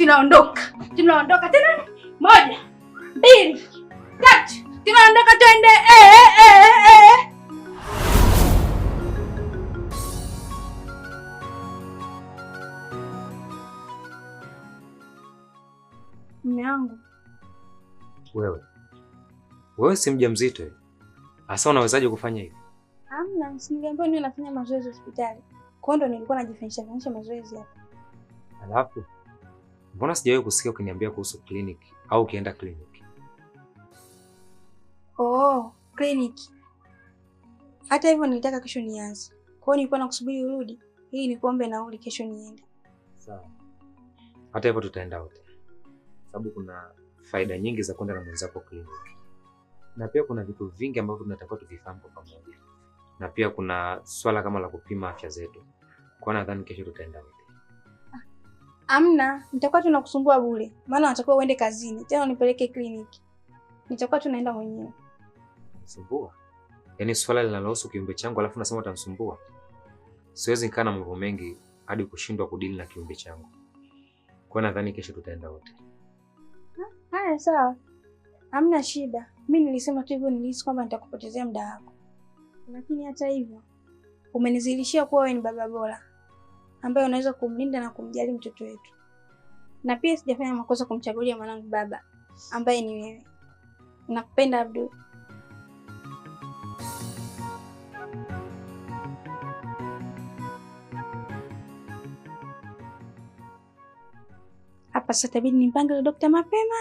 tunaondoka. Tunaondoka tena. 1, 2, 3. Tunaondoka twende. Mume wangu. Wewe si mjamzito? Asa unawezaje kufanya hivi? Hamna, niliambiwa niwe nafanya mazoezi hospitali. Kwa hiyo ndo nilikuwa najifanyisha mazoezi hapa. Alafu mbona sijawahi kusikia ukiniambia kuhusu kliniki au ukienda kliniki? Oh, kliniki. Hata hivyo nilitaka kesho nianze. Kwa hiyo nilikuwa nakusubiri urudi ili nikuombe nauli kesho niende. Sawa. Hata hivyo tutaenda wote. Sababu kuna faida nyingi za kwenda na mwenzako kliniki. Na pia kuna vitu vingi ambavyo tunatakiwa tuvifahamu kwa pamoja. Na pia kuna swala kama la kupima afya zetu. Kwa nadhani kesho tutaenda wote. Amna, nitakuwa tunakusumbua bure. Maana unatakiwa uende kazini, tena unipeleke kliniki. Nitakuwa tunaenda mwenyewe. Sumbua? Yaani swala linalohusu kiumbe changu alafu nasema utanisumbua? Siwezi nikaa na mambo mengi hadi kushindwa kudili na kiumbe changu. Kwa nadhani kesho tutaenda wote. Haya sawa. Hamna shida. Mimi nilisema tu hivyo, nilihisi kwamba nitakupotezea muda wako. Lakini hata hivyo umenizilishia kuwa wewe ni baba bora ambaye unaweza kumlinda na kumjali mtoto wetu. Na pia sijafanya makosa kumchagulia mwanangu baba ambaye ni wewe. Nakupenda Abdul. Hapa sasa itabidi nimpange daktari mapema.